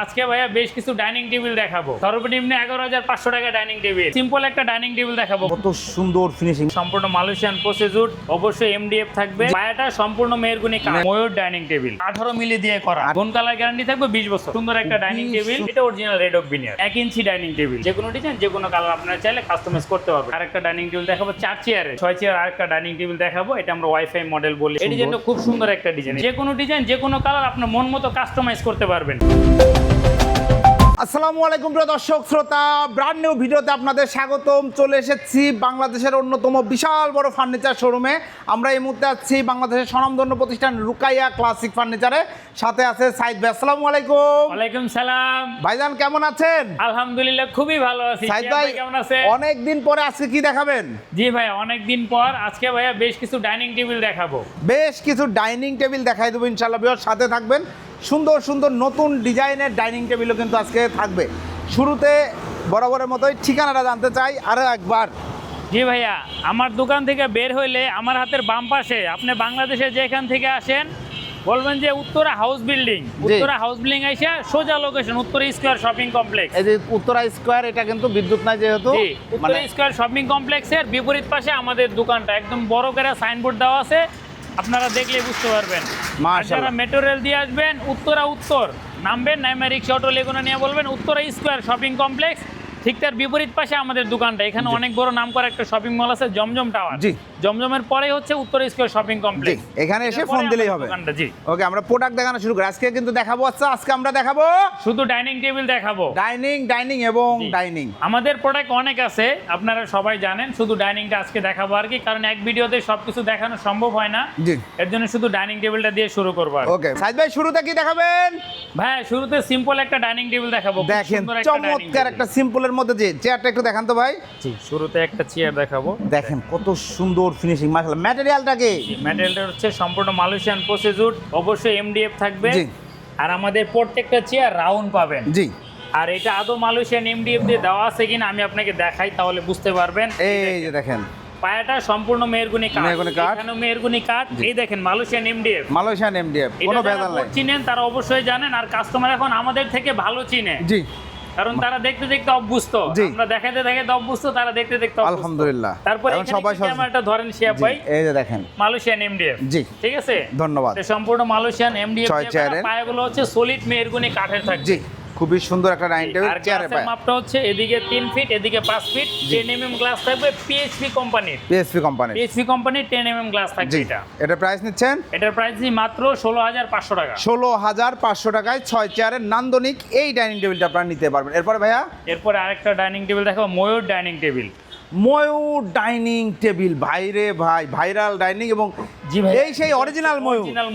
আজকে ভাইয়া বেশ কিছু ডাইনিং টেবিল দেখাবো। সর্বনিম্ন 11,500 টাকা ডাইনিং টেবিল। সিম্পল একটা ডাইনিং টেবিল দেখাবো, কত সুন্দর ফিনিশিং, সম্পূর্ণ মালয়েশিয়ান প্রসিডিউর, অবশ্যই এমডিএফ থাকবে। পায়াটা সম্পূর্ণ মেহরগুনি কাঠ, ময়ূর ডাইনিং টেবিল 18 মিলি দিয়ে করা, গুণ কালার গ্যারান্টি থাকবে 20 বছর। সুন্দর একটা ডাইনিং টেবিল, এটা অরিজিনাল রেড ওক ভিনিয়ার 1 ইঞ্চি ডাইনিং টেবিল। যে কোনো ডিজাইন যে কোনো কালার আপনারা চাইলে কাস্টমাইজ করতে পারবেন। আরেকটা ডাইনিং টেবিল দেখাবো 4 চেয়ারে, 6 চেয়ার। আরেকটা ডাইনিং টেবিল দেখাবো, এটা আমরা ওয়াইফাই মডেল বলি। এই ডিজাইনটা খুব সুন্দর একটা ডিজাইন, যে কোনো ডিজাইন যে কোনো কালার আপনার মন মতো কাস্টমাইজ করতে পারবেন। আসসালামু আলাইকুম প্রিয় দর্শক শ্রোতা, ব্র্যান্ড নিউ ভিডিওতে আপনাদের স্বাগতম। চলে এসেছি বাংলাদেশের অন্যতম বিশাল বড় ফার্নিচার শোরুমে। আমরা এই মুহূর্তে আছি বাংলাদেশের স্বনামধন্য প্রতিষ্ঠান রুকাইয়া ক্লাসিক ফার্নিচারে। সাথে আছে সাইদ ভাই। আসসালামু আলাইকুম। ওয়ালাইকুম সালাম। ভাইজান কেমন আছেন? আলহামদুলিল্লাহ খুবই ভালো আছি। সাইদ ভাই কেমন আছেন? অনেকদিন পরে আজকে কি দেখাবেন? জি ভাই, অনেকদিন পর আজকে ভাইয়া বেশ কিছু ডাইনিং টেবিল দেখাবো। বেশ কিছু ডাইনিং টেবিল দেখাই দেবো ইনশাআল্লাহ। বিয়ার সাথে থাকবেন, সুন্দর সুন্দর নতুন ডিজাইনের ডাইনিং টেবিলও কিন্তু আজকে থাকবে। শুরুতে বরাবরের মতোই ঠিকানাটা জানতে চাই আরও একবার। জি ভাইয়া, আমার দোকান থেকে বের হইলে আমার হাতের বাম পাশে, আপনি বাংলাদেশে যেখান থেকে আসেন বলবেন যে Uttara house building. Uttara house building আইসা সোজা location Uttara square shopping complex. এই যে উত্তরা স্কয়ার, এটা কিন্তু বিদ্যুৎ নাই যেহেতু, জি উত্তরা স্কয়ার শপিং কমপ্লেক্সের বিপরীত পাশে আমাদের দোকানটা, একদম বড় করে সাইনবোর্ড দেওয়া আছে, আপনারা দেখলে বুঝতে পারবেন। আর যারা মেট্রো রেল দিয়ে আসবেন উত্তরা উত্তর নামবেন, নাইমা রিক্সা অটো লেগুনা নিয়ে বলবেন উত্তরা স্কয়ার শপিং কমপ্লেক্স, ঠিক তার বিপরীত পাশে আমাদের দোকানটা। এখানে অনেক বড় নাম করা একটা শপিং মল আছে, জমজম টাওয়ার। জি, জমজমের পরে হচ্ছে উত্তর স্কয়ার শপিং কমপ্লেক্স। এখানে এসে ফোন দিলেই হবে। জি ওকে, আমরা প্রোডাক্ট দেখানো শুরু করি। আজকে কিন্তু দেখাবো, আজকে আমরা দেখাবো শুধু ডাইনিং টেবিল দেখাবো। ডাইনিং এবং ডাইনিং। আমাদের প্রোডাক্ট অনেক আছে, আপনারা সবাই জানেন। শুধু ডাইনিংটা আজকে দেখাবো আর কি, কারণ এক ভিডিওতে সবকিছু দেখানো সম্ভব হয় না। জি, এর জন্য শুধু ডাইনিং টেবিলটা দিয়ে শুরু করবো। ওকে সাইদ ভাই, শুরুতে কি দেখাবেন? ভাই শুরুতে সিম্পল একটা ডাইনিং টেবিল দেখাবো। দেখেন চমৎকার একটা সিম্পলের মধ্যে যে চেয়ারটা একটু দেখান তো ভাই। জি, শুরুতে একটা চেয়ার দেখাবো। দেখেন কত সুন্দর ফিনিশিং, মাশাআল্লাহ। ম্যাটেরিয়ালটা কি? ম্যাটেরিয়ালটা হচ্ছে সম্পূর্ণ মালয়েশিয়ান প্রসিডিউর, অবশ্যই এমডিএফ থাকবে। জি, আর আমাদের প্রত্যেকটা চেয়ার রাউন্ড পাবেন। জি, আর এটা আদৌ মালয়েশিয়ান এমডিএফ দিয়ে দেওয়া আছে কিনা আমি আপনাকে দেখাই, তাহলে বুঝতে পারবেন। এই যে দেখেন পায়াটা সম্পূর্ণ মেহরগুনি কাঠ, কাঠ, এখানে মেহরগুনি কাঠ। এই দেখেন মালয়েশিয়ান এমডিএফ, মালয়েশিয়ান এমডিএফ, কোনো ভেজাল নাই। চিনেন তারা অবশ্যই জানেন, আর কাস্টমার এখন আমাদের থেকে ভালো চিনে। জি, কারণ তারা দেখতে দেখতে অভ্যস্ত, আমরা দেখাতে দেখাতে অভ্যস্ত, তারা দেখতে দেখতে অভ্যস্ত। আলহামদুলিল্লাহ। তারপরে সবাই ক্যামেরাটা ধরেন শিয়াব ভাই, এই যে দেখেন মালয়েশিয়ান এমডিএফ। জি, ঠিক আছে, ধন্যবাদ। এটা সম্পূর্ণ মালয়েশিয়ান এমডিএফ। পায়াগুলো হচ্ছে সলিড মেহরগুনি কাঠের থাকবে। জি, খুবই সুন্দর একটা ডাইনিং টেবিল। আর গ্লাসের মাপটা হচ্ছে এদিকে 3 ফিট, এদিকে 5 ফিট। 10 mm গ্লাস থাকবে, পিএইচপি কোম্পানির। পিএইচপি কোম্পানির 10 mm গ্লাস থাকবে। এটা প্রাইস নিচ্ছেন? এটার প্রাইস মাত্র 16,500 টাকা। 16,500 টাকায় 6 চেয়ারের নান্দনিক এই ডাইনিং টেবিলটা আপনারা নিতে পারবেন। এরপরে ভাইয়া, এরপরে আরেকটা ডাইনিং টেবিল দেখাবো, ময়ূর ডাইনিং টেবিল। ময়ূর ডাইনিং টেবিল, ভাইরে ভাই, ভাইরাল ডাইনিং। এবং জি ভাই, এই সেই অরিজিনাল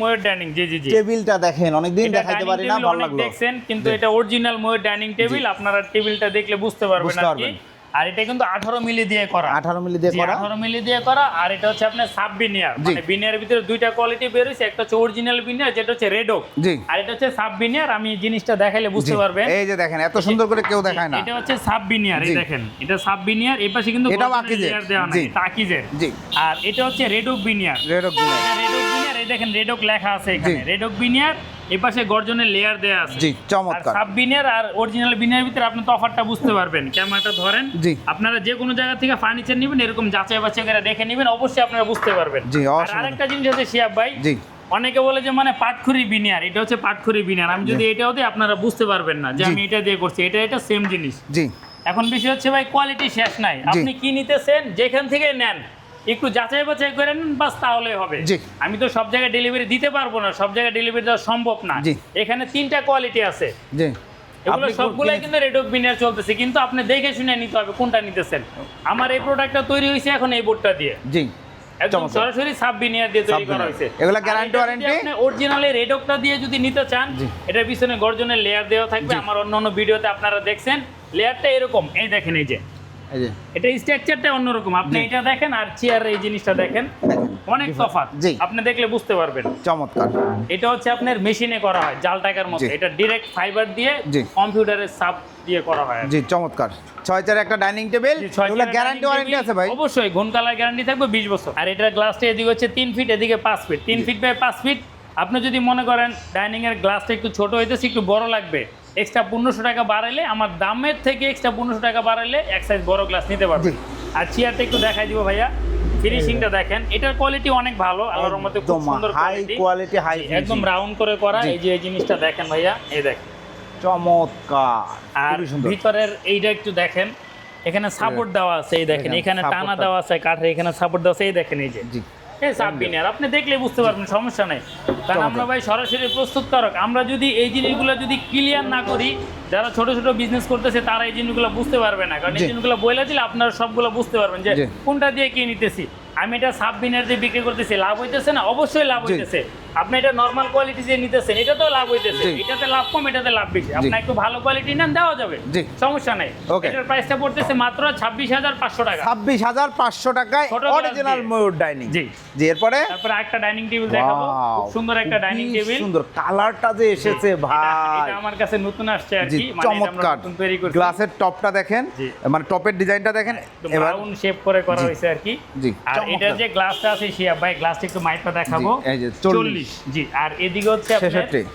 ময়ূর ডাইনিং। জি জি জি, টেবিলটা দেখেন, অনেকদিন দেখাইতে পারি না, ভালো লাগলো। দেখছেন কিন্তু এটা অরিজিনাল ময়ূর ডাইনিং টেবিল। আপনারা টেবিলটা দেখলে বুঝতে পারবেন আর কি। আর এটা কিন্তু 18 মিলি দিয়ে করা, 18 মিলি দিয়ে করা, 18 মিলি দিয়ে করা। আর এটা হচ্ছে আপনার সাব বিনিয়ার, মানে বিনিয়ারের ভিতরে দুইটা কোয়ালিটি বের হইছে, একটা হচ্ছে অরিজিনাল বিনিয়ার যেটা হচ্ছে রেড ওক, জি, আর এটা হচ্ছে সাব বিনিয়ার। আমি জিনিসটা দেখাইলে বুঝতে পারবেন। এই যে দেখেন, এত সুন্দর করে কেউ দেখায় না। এটা হচ্ছে সাব বিনিয়ার, এই দেখেন এটা সাব বিনিয়ার। এই পাশে কিন্তু এটা আকিজের দেওয়া নাই, এটা আকিজের। জি, আর এটা হচ্ছে red okay veneer. Red okay veneer, red okay veneer, এই দেখেন রেড ওক লেখা আছে এখানে, রেড ওক বিনিয়ার। এই পাশে গর্জনের লেয়ার দেয়া আছে। জি, চমৎকার। সাব বিনিয়ার আর অরিজিনাল বিনিয়ার ভিতরে আপনি তফাৎটা বুঝতে পারবেন। ক্যামেরাটা ধরেন। জি, আপনারা যে কোনো জায়গা থেকে ফার্নিচার নেবেন এরকম যাচাই বাছাই করে দেখে নেবেন, অবশ্যই আপনারা বুঝতে পারবেন। জি, আর আরেকটা জিনিস আছে শিয়াব ভাই, জি, অনেকে বলে যে মানে পাটখুরি বিনিয়ার, এটা হচ্ছে পাটখুরি বিনিয়ার। আমি যদি এটাও দিই আপনারা বুঝতে পারবেন না যে আমি এটা দিয়ে করছি, এটা সেম জিনিস। জি, এখন বিষয় হচ্ছে ভাই কোয়ালিটি শেষ নাই, আপনি কি নিতেছেন যেখান থেকে নেন একটু যাচাই বাছাই করে নেন, বাস তাহলেই হবে। আমি তো সব জায়গায় ডেলিভারি দিতে পারবো না, সব জায়গায় ডেলিভারি দেওয়া সম্ভব না। এখানে 3টা কোয়ালিটি আছে। জি, এগুলো সবগুলাই কিন্তু রেড ওক বিনিয়ার চলতেছে, কিন্তু আপনি দেখে শুনে নিতে হবে কোনটা নিতেছেন। আমার এই প্রোডাক্টটা তৈরি হয়েছে এখন এই বোর্ডটা দিয়ে। জি, একদম সরাসরি সাব বিনিয়ার দিয়ে তৈরি করা হয়েছে। এগুলা গ্যারান্টি ওয়ারেন্টি। আপনি অরিজিনালি রেড ওকটা দিয়ে যদি নিতে চান, এটার পিছনে গর্জনের লেয়ার দেওয়া থাকবে। আমার অন্যান্য ভিডিওতে আপনারা দেখছেন লেয়ারটা এরকম। এই দেখেন, এই যে এটা স্ট্রাকচারটা অন্যরকম। আপনি এটা দেখেন আর চেয়ার এই জিনিসটা দেখেন, অনেক তফাৎ। আপনি দেখলে বুঝতে পারবেন। চমৎকার। এটা হচ্ছে আপনার মেশিনে করা হয় জাল টাকার মতো, এটা ডাইরেক্ট ফাইবার দিয়ে কম্পিউটারের সাব দিয়ে করা হয়। জি, চমৎকার। 6 চেয়ারের একটা ডাইনিং টেবিল, এগুলো গ্যারান্টি ওয়ারেন্টি আছে ভাই? অবশ্যই, গুণ কালার গ্যারান্টি থাকবে 20 বছর। আর এটার গ্লাসটা এদিকে হচ্ছে 3 ফিট, এদিকে 5 ফিট। 3 ফিট বাই 5 ফিট আপনি যদি মনে করেন ডাইনিং এর গ্লাসটা একটু ছোট হইতেছে, একটু বড় লাগবে, এক্সট্রা 1500 টাকা বাড়াইলে, আমার দামের থেকে এক্সট্রা 1500 টাকা বাড়াইলে এক সাইজ বড় গ্লাস নিতে পারবেন। আর চেয়ারটা একটু দেখাই দিব ভাইয়া, ফিনিশিংটা দেখেন, এটার কোয়ালিটি অনেক ভালো, আল্লাহর রহমতে খুব সুন্দর হাই কোয়ালিটি, হাই একদম রাউন্ড করে করা। এই যে এই জিনিসটা দেখেন ভাইয়া, এই দেখেন চমৎকার, আর খুবই সুন্দর। ভিতরের এইটা একটু দেখেন, এখানে সাপোর্ট দেওয়া আছে, এই দেখেন এখানে টানা দেওয়া আছে কাঠের, এখানে সাপোর্ট দেওয়া আছে, এই দেখেন এই যে জি এই সাববিনিয়ার আপনি দেখলে বুঝতে পারবেন, সমস্যা নেই। কারণ আমরা ভাই সরাসরি প্রস্তুতকারক, আমরা যদি এই জিনিসগুলো যদি ক্লিয়ার না করি, যারা ছোট ছোট বিজনেস করতেছে তারা এই জিনিসগুলো বুঝতে পারবে না। কারণ এই জিনিসগুলো বলে দিলে আপনারা সবগুলো বুঝতে পারবেন যে কোনটা দিয়ে কি নিতেছি। আমি এটা সাববিনিয়ার দিয়ে বিক্রি করতেছি, লাভ হইতেছে না? অবশ্যই লাভ হইতেছে। আপনি এটা নরমাল কোয়ালিটি দিয়ে নিতেছেন, এটা তো লাভ হইতেছে, এটাতে লাভ কম, এটাতে লাভ বেশি। আপনি একটু ভালো কোয়ালিটি নেন, দেওয়া যাবে, সমস্যা নেই। এটার প্রাইসটা পড়তেছে মাত্র 26,500 টাকা। 26,500 টাকায় অরিজিনাল ময়ূর ডাইনিং। জি জি, এরপরে তারপরে একটা ডাইনিং টেবিল দেখাবো, খুব সুন্দর একটা ডাইনিং টেবিল, সুন্দর কালারটা যে এসেছে ভাই, এটা আমার কাছে নতুন আসছে আর কি, মানে চমৎকার। নতুন তৈরি করছি। গ্লাসের টপটা দেখেন, মানে টপের ডিজাইনটা দেখেন, এবার রাউন্ড শেপ করে করা হয়েছে আর কি। জি, আর এটার যে গ্লাসটা আছে শিয়া ভাই, গ্লাসটা একটু মাইপটা দেখাবো, এই যে 40। জি, আর এদিকে হচ্ছে আপনার 66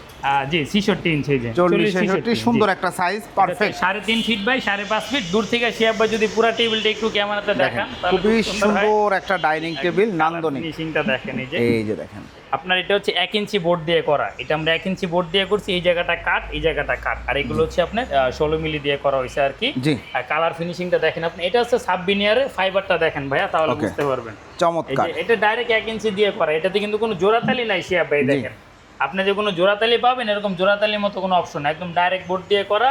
জি 66 ইঞ্চি, যে 40-66 সুন্দর একটা size, perfect. 3.5 feet by 5.5 feet. দূর থেকে শিয়া ভাই যদি পুরো টেবিলটা একটু ক্যামেরাতে দেখান, তাহলে খুবই সুন্দর একটা ডাইনিং টেবিল, নান্দনিক। ফিনিশিংটা দেখেন, এই যে দেখেন, আপনার এটা হচ্ছে 1 ইঞ্চি বোর্ড দিয়ে করা, এটা আমরা 1 ইঞ্চি বোর্ড দিয়ে করছি, এই জায়গাটা কাট, এই জায়গাটা কাট, আর এগুলো হচ্ছে আপনার 16 মিলি দিয়ে করা হয়েছে আর কি। জি, আর কালার ফিনিশিংটা দেখেন আপনি, এটা হচ্ছে সাববিনিয়ারের ফাইবারটা দেখেন ভাইয়া, তাহলে বুঝতে পারবেন। চমৎকার। এটা ডাইরেক্ট 1 ইঞ্চি দিয়ে করা, এটাতে কিন্তু কোনো জোড়াতালি নাই শিয়া ভাই, দেখেন আপনি যে কোনো জোড়াতালি পাবেন, এরকম জোড়াতালির মতো কোনো অপশন না, একদম ডাইরেক্ট বোর্ড দিয়ে করা।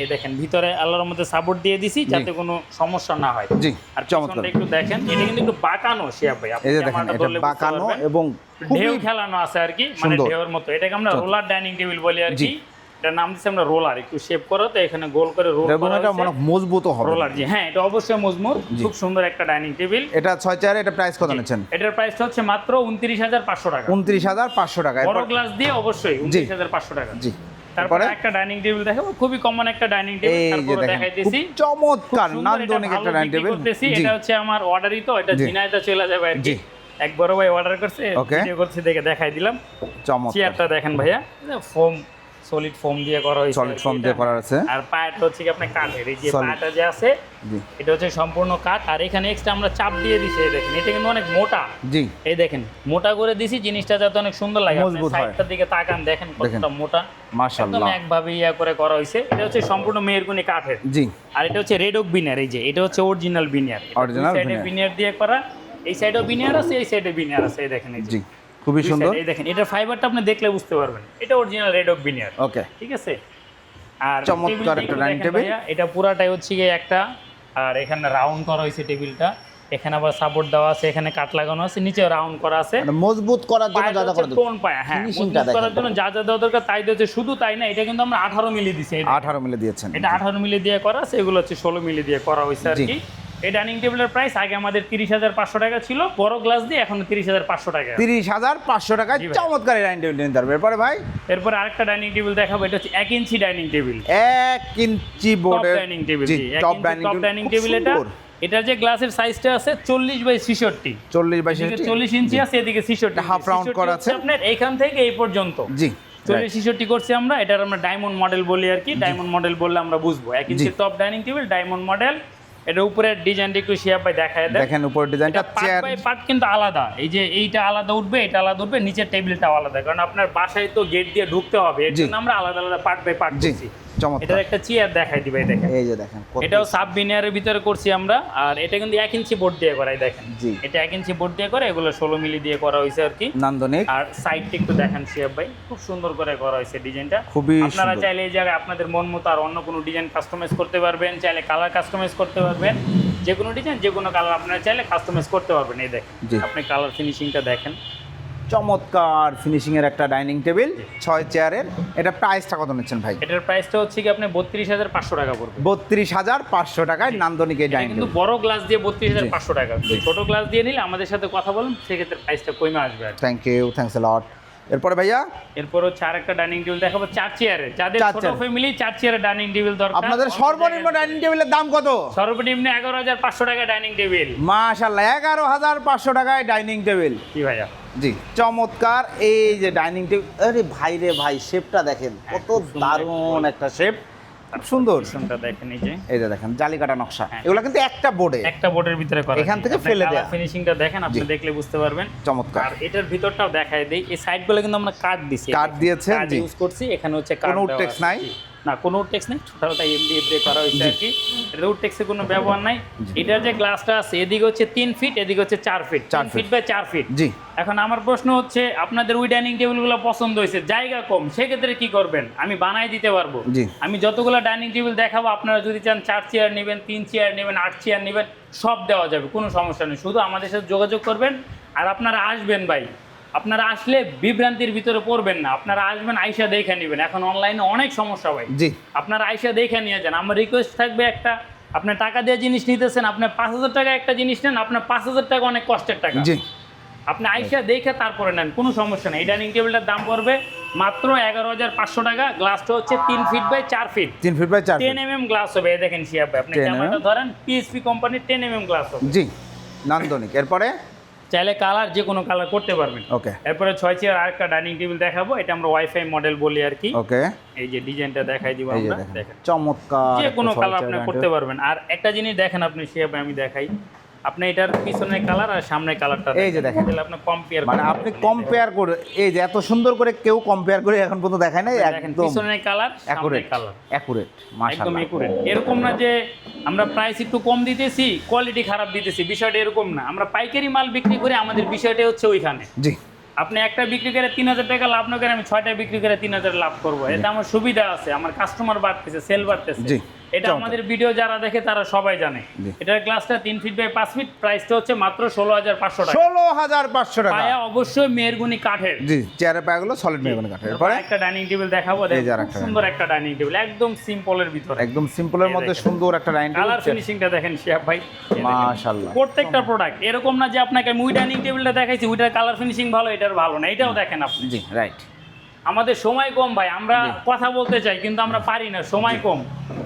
এই দেখেন ভিতরে আল্লাহর মধ্যে সাপোর্ট দিয়ে দিছি যাতে কোনো সমস্যা না হয়। জি, আর চমৎকার। পিছনটা একটু দেখেন, এটা কিন্তু একটু বাঁকানো শিয়া ভাই, আপনি এই যে দেখেন, ক্যামেরাটা এটা ধরলে বুঝতে বাঁকানো পারবেন। এবং ঢেউ খেলানো আছে আর কি, মানে ঢেউর মতো। এটাকে আমরা রোলার ডাইনিং টেবিল বলি আর কি, এটার নাম দিচ্ছি আমরা রোলার, একটু শেপ করা, তো এখানে গোল করে রোল করা এটা মানে মজবুত হবে রোলার। জি হ্যাঁ, এটা অবশ্যই মজবুত, খুব সুন্দর একটা ডাইনিং টেবিল। এটা 6 চেয়ারে, এটা প্রাইস কত নিচ্ছেন? এটার প্রাইসটা হচ্ছে মাত্র 29,500 টাকা। 29,500 টাকা, বড় গ্লাস দিয়ে অবশ্যই 29,500 টাকা। জি, তারপরে একটা ডাইনিং টেবিল দেখাবো, খুবই কমন একটা ডাইনিং টেবিল, তারপরে দেখাইতেছি চমৎকার নান্দনিক একটা ডাইনিং টেবিল। এটা হচ্ছে আমার অর্ডারই, তো এটা ঝিনাইদহ চলে যাবে আর কি। এক বড় ভাই অর্ডার করছে, ভিডিও করছে, দেখে দেখাই দিলাম। চমৎকার। চেয়ারটা দেখেন ভাইয়া, ফোম, সলিড ফোম দিয়ে করা হয়েছে, সলিড ফোম দিয়ে করা আছে। আর পায়াটা হচ্ছে কি আপনার কাঠের, এই যে পায়াটা যে আছে এটা হচ্ছে সম্পূর্ণ কাঠ, আর এখানে এক্সট্রা আমরা চাপ দিয়ে দিছি, এই দেখেন এটা কিন্তু অনেক মোটা। জি, এই দেখেন মোটা করে দিছি, জিনিসটা যাতে অনেক সুন্দর লাগে। আপনি সাইডটার দিকে তাকান, দেখেন কতটা মোটা, মাশাআল্লাহ, একদম একভাবে করে করা হয়েছে। এটা হচ্ছে সম্পূর্ণ মেহরগুনি কাঠের। জি, আর এটা হচ্ছে রেড ওক বিনিয়ার, এই যে এটা হচ্ছে অরিজিনাল বিনিয়ার, অরিজিনাল বিনিয়ার দিয়ে করা। এই সাইডেও বিনিয়ার আছে, এই সাইডে বিনিয়ার আছে, এই দেখেন। জি, খুবই সুন্দর। এই দেখেন এটা ফাইবারটা আপনি দেখলে বুঝতে পারবেন, এটা অরিজিনাল রেড ওক বিনিয়ার। ওকে, ঠিক আছে। আর চমৎকার একটা ডাইনিং টেবিল, এটা পুরাটাই হচ্ছে কি একটা, আর এখানে রাউন্ড করা হয়েছে টেবিলটা, এখানে আবার সাপোর্ট দেওয়া আছে, এখানে কাট লাগানো আছে, নিচে রাউন্ড করা আছে, মানে মজবুত করার জন্য যা যা করা দরকার, কোন পায়া, হ্যাঁ মজবুত করার জন্য যা যা দেওয়া দরকার তাই দিয়েছে। শুধু তাই না, এটা কিন্তু আমরা 18 মিলি দিছি, 18 মিলি দিয়েছেন, এটা 18 মিলি দিয়ে করা আছে, এগুলো হচ্ছে 16 মিলি দিয়ে করা হয়েছে আর কি। এই ডাইনিং টেবিলের প্রাইস আগে আমাদের 30,500 টাকা ছিল, বড় গ্লাস দিয়ে এখন 30,500 টাকা। 30,500 টাকায় চমৎকার ডাইনিং টেবিল নিতে পারবে। এরপরে ভাই, এরপর আরেকটা ডাইনিং টেবিল দেখাবো, এটা হচ্ছে 1 ইঞ্চি ডাইনিং টেবিল, 1 ইঞ্চি বোর্ডের ডাইনিং টেবিল। জি, টপ ডাইনিং টেবিল। এটা যে গ্লাসের সাইজটা আছে 40 বাই 66, 40 বাই 66, 40 ইঞ্চি আছে, এদিকে 66, হাফ রাউন্ড করা আছে আপনার এইখান থেকে এই পর্যন্ত। জি, 40-66 করছি আমরা। এটার আমরা ডায়মন্ড মডেল বলি আর কি, ডায়মন্ড মডেল বললে আমরা বুঝবো 1 ইঞ্চি top dining table, diamond model. এটা উপরের ডিজাইনটা একটু শেয়ার পাই দেখায় দেন, দেখেন উপরের ডিজাইনটা চেয়ার বাই পার্ট কিন্তু আলাদা, এই যে এইটা আলাদা উঠবে, এটা আলাদা উঠবে, নিচের টেবিলটাও আলাদা, কারণ আপনার বাসায় তো গেট দিয়ে ঢুকতে হবে, এর জন্য আমরা আলাদা আলাদা পার্ট বাই পার্ট করছি। এটার একটা চেয়ার দেখাই দিবে, দেখেন এই যে দেখেন, এটাও সাব বিনিয়ারের ভিতরে করছি আমরা। আর এটা কিন্তু 1 ইঞ্চি বোর্ড দিয়ে করাই, দেখেন এটা 1 ইঞ্চি বোর্ড দিয়ে করে, এগুলো 16 মিলি দিয়ে করা হয়েছে আর কি, নান্দনিক। আর সাইডটা একটু দেখেন শিয়াব ভাই, খুব সুন্দর করে করা হয়েছে ডিজাইনটা, খুবই আপনারা চাইলে এই জায়গায় আপনাদের মন মতো আর অন্য কোনো ডিজাইন কাস্টমাইজ করতে পারবেন, চাইলে কালার কাস্টমাইজ করতে পারবেন, যে কোনো ডিজাইন যে কোনো কালার আপনারা চাইলে কাস্টমাইজ করতে পারবেন। এই দেখেন আপনি কালার ফিনিশিংটা দেখেন, চমৎকার ফিনিশিং এর একটা ডাইনিং টেবিল 6 চেয়ারের। এটা প্রাইসটা কত নিচ্ছেন ভাই? এটার প্রাইসটা হচ্ছে কি আপনি 32,500 টাকা পড়বে, 32,500 টাকায় নান্দনিক এই ডাইনিং টেবিল, কিন্তু বড় গ্লাস দিয়ে 32,500 টাকা, ছোট গ্লাস দিয়ে নিলে আমাদের সাথে কথা বলুন, সেক্ষেত্রে প্রাইসটা কমে আসবে। থ্যাংক ইউ, থ্যাঙ্কস আ লট। এরপরে ভাইয়া, এরপর হচ্ছে আরেকটা ডাইনিং টেবিল দেখাবো 4 চেয়ারের, যাদের ছোট ফ্যামিলি 4 চেয়ারের ডাইনিং টেবিল দরকার। আপনাদের সর্বনিম্ন ডাইনিং টেবিলের দাম কত? সর্বনিম্ন 11,500 টাকা ডাইনিং টেবিল। মাশাআল্লাহ, 11,500 টাকায় ডাইনিং টেবিল। কি ভাইয়া জি চমৎকার। এই যে ডাইনিং টেবিল, আরে ভাই রে ভাই, শেপটা দেখেন কত খুব সুন্দর দারুণ একটা শেপ, খুব সুন্দর। শুনটা দেখেন এই যে দেখেন জালি কাটা নকশা, হ্যাঁ। এগুলো কিন্তু একটা বোর্ডে, একটা বোর্ডের ভিতরে করা, এখান থেকে ফেলে দেয়া। ফিনিশিংটা দেখেন, আপনি জি। দেখলে বুঝতে পারবেন। চমৎকার। আর এটার ভিতরটাও দেখায় দেই, এই সাইডগুলো কিন্তু আমরা কাট দিছি, কাট দিয়েছেন, কাট জি। ইউজ করছি, এখানে হচ্ছে কাট কোনো দেওয়া text আছে, নাই? জি। না কোনো টেক্স নেই, টোটালটা এমডিএফ দিয়ে করা হয়েছে আর কি। এটা উড টেক্সের কোনো ব্যবহার নাই। এটার যে গ্লাসটা আছে এদিকে হচ্ছে 3 ফিট, এদিকে হচ্ছে 4 ফিট, 4 3 ফিট বাই 4 ফিট। জি। এখন আমার প্রশ্ন হচ্ছে, আপনাদের ওই ডাইনিং টেবিলগুলো পছন্দ হয়েছে, জায়গা কম, সেক্ষেত্রে কি করবেন? আমি বানাই দিতে পারবো। জি। আমি যতগুলো ডাইনিং টেবিল দেখাবো, আপনারা যদি চান 4 চেয়ার নেবেন, 3 চেয়ার নেবেন, 8 চেয়ার নেবেন, সব দেওয়া যাবে, কোনো সমস্যা নেই। শুধু আমাদের সাথে যোগাযোগ করবেন, আর আপনারা আসবেন ভাই। আপনারা আসলে বিভ্রান্তির ভিতরে পড়বেন না, আপনারা আসবেন, আইসা দেখে নেবেন। এখন অনলাইনে অনেক সমস্যা ভাই, জি। আপনারা আইসা দেখে নিয়ে যান। আমার রিকোয়েস্ট থাকবে একটা, আপনার টাকা দিয়ে জিনিস নিতেছেন, আপনার 5,000 টাকা একটা জিনিস নেন, আপনার 5,000 টাকা অনেক কষ্টের টাকা। জি। আপনি আইসা দেখে তারপরে নেন, কোনো সমস্যা নেই। এই ডাইনিং টেবিলটার দাম পড়বে মাত্র 11,500 টাকা। গ্লাসটা হচ্ছে 3 feet by 4 feet, 3 feet by 4 10 mm glass হবে। এই দেখেন শিয়াব ভাই, আপনি 10 ক্যামেরাটা ধরেন, পিএসপি কোম্পানির 10 mm গ্লাস হবে। জি নান্দনিক। এরপরে চাইলে কালার যে কোনো কালার করতে পারবেন। ওকে। এরপরে 6 চেয়ার আরেকটা ডাইনিং টেবিল দেখাবো, এটা আমরা ওয়াইফাই মডেল বলি আর কি। ওকে। এই যে ডিজাইনটা দেখাই দিব এই যে আমরা, দেখেন দেখেন চমৎকার, যে কোনো একটা কালার ছয় আপনি চেয়ার করতে পারবেন। আর একটা জিনিস দেখেন আপনি শিয়াব ভাই, আমি দেখাই, আপনি এটার পিছনের কালার আর সামনের কালারটা এই যে দেখেন। তাহলে আপনি কম্পেয়ার মানে আপনি কম্পেয়ার করে, এই যে এত সুন্দর করে কেউ কম্পেয়ার করে এখন পর্যন্ত দেখায় নাই, দেখেন একদম পিছনের কালার, সামনের অ্যাকুরেট, কালার, অ্যাকুরেট, একদম মাশাআল্লাহ। একুরেট। এরকম না যে আমরা প্রাইস একটু কম দিতেছি, কোয়ালিটি খারাপ দিতেছি, বিষয়টা এরকম না। আমরা পাইকারি মাল বিক্রি করে, আমাদের বিষয়টা হচ্ছে ওইখানে। জি। আপনি একটা বিক্রি করে 3,000 টাকা লাভ না করে আমি 6টা বিক্রি করে 3,000 লাভ করবো, এতে আমার সুবিধা আছে, আমার কাস্টমার বাড়তেছে, সেল বাড়তেছে। জি। এটা আমাদের ভিডিও যারা দেখে তারা সবাই জানে। জি। এটার গ্লাসটা 3 ফিট বাই 5 ফিট, প্রাইসটা হচ্ছে মাত্র 16,500 টাকা। 16,500 টাকা। পায়া অবশ্যই মেহরগুনি কাঠের। জি, চেয়ারের পায়াগুলো সলিড মেহগনি কাঠের। এরপরে একটা ডাইনিং টেবিল দেখাবো, এই যে দেখুন আরেকটা খুব সুন্দর একটা ডাইনিং টেবিল, একদম সিম্পলের ভিতরে, একদম সিম্পলের মধ্যে দেখেন। সুন্দর একটা ডাইনিং কালার টেবিল। ফিনিশিংটা দেখেন শিয়াব ভাই, মাশাআল্লাহ। প্রত্যেকটা প্রোডাক্ট এরকম না যে আপনাকে আমি ওই ডাইনিং টেবিলটা দেখাইছি, ওইটার কালার ফিনিশিং ভালো, এটার ভালো না, এটাও দেখেন আপনি। জি, রাইট। আমাদের সময় কম ভাই, আমরা জি। কথা বলতে চাই কিন্তু আমরা পারি না, সময় কম।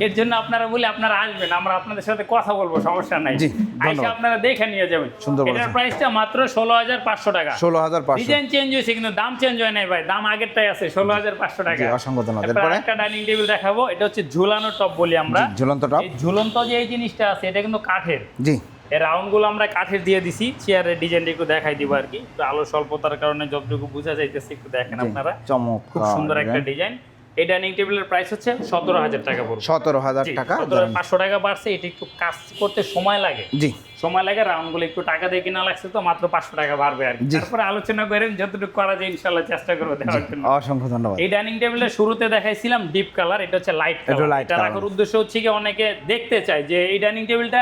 এর জন্য আপনারা বলে আপনারা আসবেন, আমরা আপনাদের সাথে কথা বলবো, সমস্যা নাই। জি, আইসা ধন্যবাদ। আপনারা দেখে নিয়ে যাবেন। সুন্দর এটার বলেছেন। প্রাইসটা মাত্র 16,500 টাকা। 16,500। ডিজাইন চেঞ্জ হয়েছে কিন্তু দাম চেঞ্জ হয় নাই ভাই, দাম আগেরটাই আছে, 16,500 টাকা। জি, অসংখ্য ধন্যবাদ। এরপর এরপরে একটা ডাইনিং টেবিল দেখাবো, এটা হচ্ছে ঝুলানো টপ বলি আমরা। জি, ঝুলন্ত টপ। এই ঝুলন্ত যে এই জিনিসটা আছে, এটা কিন্তু কাঠের। জি। এর রাউন্ডগুলো আমরা কাঠের দিয়ে দিছি। চেয়ারের ডিজাইনটা একটু দেখাই দিব আর কি, একটু আলো স্বল্পতার কারণে যতটুকু বোঝা যাইতেছে একটু দেখেন জি, আপনারা। চমৎকার, খুব সুন্দর একটা ডিজাইন। এই ডাইনিং টেবিলের প্রাইস হচ্ছে 17,000 টাকা পড়বে। 17,000 টাকা। 17,500 টাকা বাড়ছে। এটা একটু কাজ করতে সময় লাগে, জি। সময় লাগে, রাউন্ডগুলো একটু টাকা দিয়ে কিনা লাগছে, তো মাত্র 500 টাকা বাড়বে আর কি। জি। তারপরে আলোচনা করেন, যতটুকু করা যায় ইনশাআল্লাহ চেষ্টা করবো দেওয়ার জন্য। অসংখ্য ধন্যবাদ। এই ডাইনিং টেবিলের শুরুতে দেখাইছিলাম ডিপ কালার, এটা হচ্ছে লাইট এটা কালার। light এটা color। রাখার উদ্দেশ্য হচ্ছে কি, অনেকে দেখতে চায় যে এই ডাইনিং টেবিলটা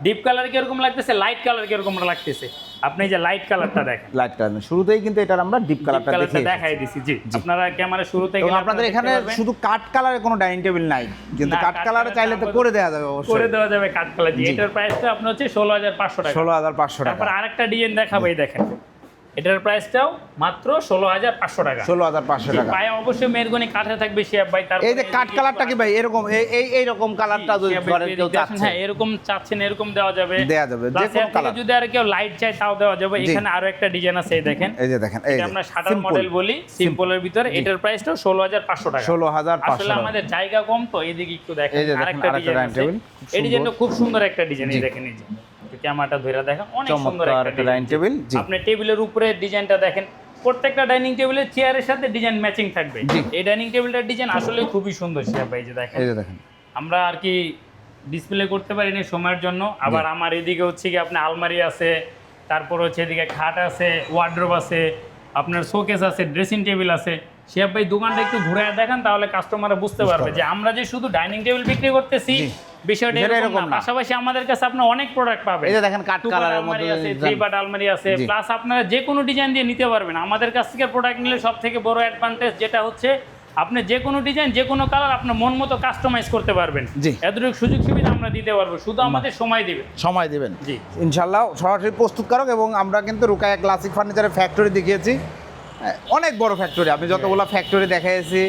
ডিপ কালার কিরকম লাগতেছে, লাইট কালার কিরকম লাগতেছে। আপনি যে লাইট কালারটা দেখেন, লাইট কালার শুরুতেই কিন্তু এটার আমরা ডিপ কালারটা দেখিয়ে দেখাই দিছি। জি, আপনারা ক্যামেরা শুরুতে এবং গেলে আপনাদের আপনারা এখানে দেখতে পারবেন। শুধু কাট কালারের কোনো ডাইনিং টেবিল নাই, কিন্তু না, কাট কাঠ কালারে কালারটা চাইলে তো আমাদের- করে দেওয়া যাবে করে অবশ্যই। দেওয়া যাবে কাঠ কালার। জি। এটার প্রাইসটা আপনার হচ্ছে 16,500 টাকা। 16,500 তারপর টাকা। আরেকটা ডিজাইন দেখাবো, এই দেখেন, এটার প্রাইসটাও মাত্র 16,500 টাকা। 16,500 টাকা। পায়ে অবশ্যই মেহরগনি কাঠে থাকবে শিয়াব ভাই। তারপর এই যে কাট কালারটা কি ভাই এরকম এই রকম কালারটা যদি শিয়াব ভাই, ধরেন কেউ দেখেন, চাচ্ছে, হ্যাঁ এরকম চাচ্ছেন এরকম দেওয়া যাবে, দেয়া যাবে, যে Plus কোনো এর থেকে কালার। যদি আর কেউ লাইট চায় তাও দেওয়া যাবে। জি। এখানে আরো একটা ডিজাইন আছে, এই দেখেন, এই যে দেখেন, এই এটা যে আমরা শাটার simple। মডেল বলি, সিম্পলের ভিতরে। এটার প্রাইসটাও 16,500 টাকা। 16,500 আসলে আমাদের জায়গা কম তো, এইদিকে একটু দেখেন। এই যে দেখেন, আরেকটা আরেকটা ডিজাইন ডাইনিং আছে, টেবিল, খুব এই ডিজাইনটা সুন্দর। খুব সুন্দর একটা ডিজাইন। জি। এই দেখেন, এই যে ক্যামেরাটা ধরে দেখেন, অনেক সুন্দর চমৎকার একটা একটা ডাইনিং টেবিল। জি। আপনি টেবিলের উপরে ডিজাইনটা দেখেন, প্রত্যেকটা ডাইনিং টেবিলের চেয়ারের সাথে ডিজাইন ম্যাচিং থাকবে। জি। এই ডাইনিং টেবিলটার ডিজাইন আসলে খুবই সুন্দর শিয়াব ভাই, এই যে দেখেন। এই যে দেখেন, আমরা আর কি ডিসপ্লে করতে পারিনি সময়ের জন্য। আবার আমার এদিকে হচ্ছে কি আপনার আলমারি আছে, তারপর হচ্ছে এদিকে খাট আছে, ওয়ার্ড্রোব আছে, আপনার শোকেস আছে, ড্রেসিং টেবিল আছে। শিয়াব ভাই দোকানটা একটু ঘুরে দেখান, তাহলে কাস্টমাররা বুঝতে পারবে যে আমরা যে শুধু ডাইনিং টেবিল বিক্রি করতেছি, জি। বিষয়টা বিষয়টা এরকম এরকম না। না। পাশাপাশি আমাদের কাছে আপনি অনেক প্রোডাক্ট পাবেন। এই যে দেখেন কাট কালারের মধ্যে আছে, যদি থ্রি যান। বাট আলমারি আছে, জি। প্লাস আপনারা যে কোনো ডিজাইন দিয়ে নিতে পারবেন। আমাদের কাছ থেকে প্রোডাক্ট নিলে সব থেকে বড় অ্যাডভান্টেজ যেটা হচ্ছে, আপনি যে কোনো ডিজাইন, যে কোনো কালার আপনার মন মতো কাস্টমাইজ করতে পারবেন। জি। এতটুকু সুযোগ সুবিধা আমরা দিতে পারবো, শুধু আমাদের সময় দিবে। সময় দিবেন। জি। ইনশাল্লাহ সরাসরি প্রস্তুতকারক, এবং আমরা কিন্তু রুকায়া ক্লাসিক ফার্নিচারের ফ্যাক্টরি দেখিয়েছি, অনেক বড় ফ্যাক্টরি। আমি যতগুলো ফ্যাক্টরি দেখাইছি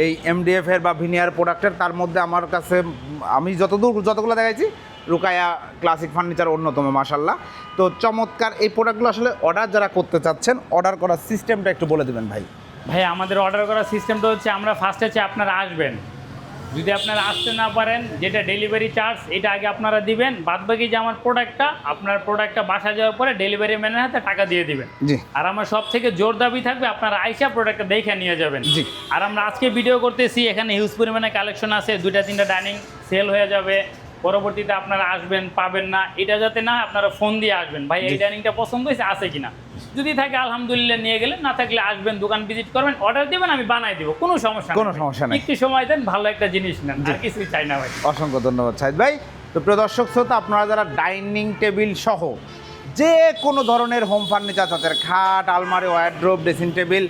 এই এমডিএফ এর বা ভিনিয়ার প্রোডাক্টের, তার মধ্যে আমার কাছে আমি যতগুলো দেখাইছি রুকাইয়া ক্লাসিক ফার্নিচার অন্যতম মাশাল্লাহ। তো চমৎকার এই প্রোডাক্টগুলো আসলে অর্ডার যারা করতে চাচ্ছেন অর্ডার করার সিস্টেমটা একটু বলে দেবেন ভাই। ভাই আমাদের অর্ডার করার সিস্টেমটা হচ্ছে আমরা ফার্স্টে চাই আপনারা আসবেন, যদি আপনারা আসতে না পারেন যেটা ডেলিভারি চার্জ এটা আগে আপনারা দিবেন, বাদবাকি যে আমার প্রোডাক্টটা আপনার প্রোডাক্টটা বাসা যাওয়ার পরে ডেলিভারি ম্যানের হাতে টাকা দিয়ে দিবেন। জি। আর আমার সব থেকে জোর দাবি থাকবে আপনারা আইসা প্রোডাক্টটা দেখে নিয়ে যাবেন। জি। আর আমরা আজকে ভিডিও করতেছি, এখানে হিউজ পরিমাণে কালেকশন আছে, 2-3টা ডাইনিং সেল হয়ে যাবে, পরবর্তীতে আপনারা আসবেন পাবেন না, এটা যাতে না আপনারা ফোন দিয়ে আসবেন ভাই এই ডাইনিংটা পছন্দ হয়েছে আছে কিনা, যদি থাকে আলহামদুলিল্লাহ নিয়ে গেলেন, না থাকলে আসবেন দোকান ভিজিট করবেন, অর্ডার দিবেন, আমি বানাই দিব, কোনো সমস্যা নেই। কোনো সমস্যা নেই। একটু সময় দেন, ভালো একটা জিনিস নেন, আর কিছুই চাই না ভাই। অসংখ্য ধন্যবাদ সাইদ ভাই। তো প্রিয় দর্শক শ্রোতা, আপনারা যারা ডাইনিং টেবিল সহ যে কোনো ধরনের হোম ফার্নিচার চাচ্ছেন, খাট, আলমারি, wardrobe, dressing table,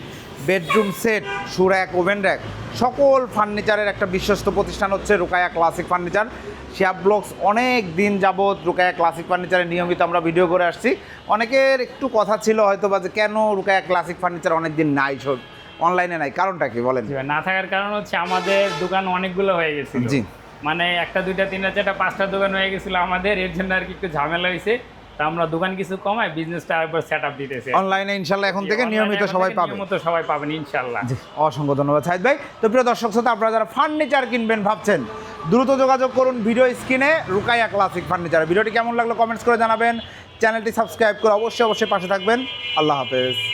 bedroom set, সুরাক, ওভেন র্যাক, সকল ফার্নিচারের একটা বিশ্বস্ত প্রতিষ্ঠান হচ্ছে Rukaiya classic furniture. Shihab blogs অনেক দিন যাবৎ রুকাইয়া ক্লাসিক ফার্নিচারে নিয়মিত আমরা ভিডিও করে আসছি। অনেকের একটু কথা ছিল হয়তো বা যে কেন রুকাইয়া ক্লাসিক ফার্নিচার অনেক দিন নাই, অনলাইনে নাই, কারণটা কি বলেন? না থাকার কারণ হচ্ছে আমাদের দোকান অনেকগুলো হয়ে গেছিল, জি, মানে 1টা 2টা 3টা 4টা 5টা দোকান হয়ে গেছিল আমাদের, এর জন্য আর কি একটু ঝামেলা হয়েছে। তা আমরা দোকান কিছু কমায় বিজনেসটা আরেকবার সেট আপ দিতেছি অনলাইনে ইনশাল্লাহ এখন থেকে নিয়মিত সবাই পাবেন। নিয়মিত সবাই পাবেন ইনশাল্লাহ। অসংখ্য ধন্যবাদ সাইদ ভাই। তো প্রিয় দর্শক শ্রোতা, আপনারা যারা ফার্নিচার কিনবেন ভাবছেন দ্রুত যোগাযোগ করুন ভিডিও স্ক্রিনে রুকাইয়া ক্লাসিক ফার্নিচার। ভিডিওটি কেমন লাগলো কমেন্টস করে জানাবেন, চ্যানেলটি সাবস্ক্রাইব করে অবশ্যই পাশে থাকবেন। আল্লাহ হাফেজ।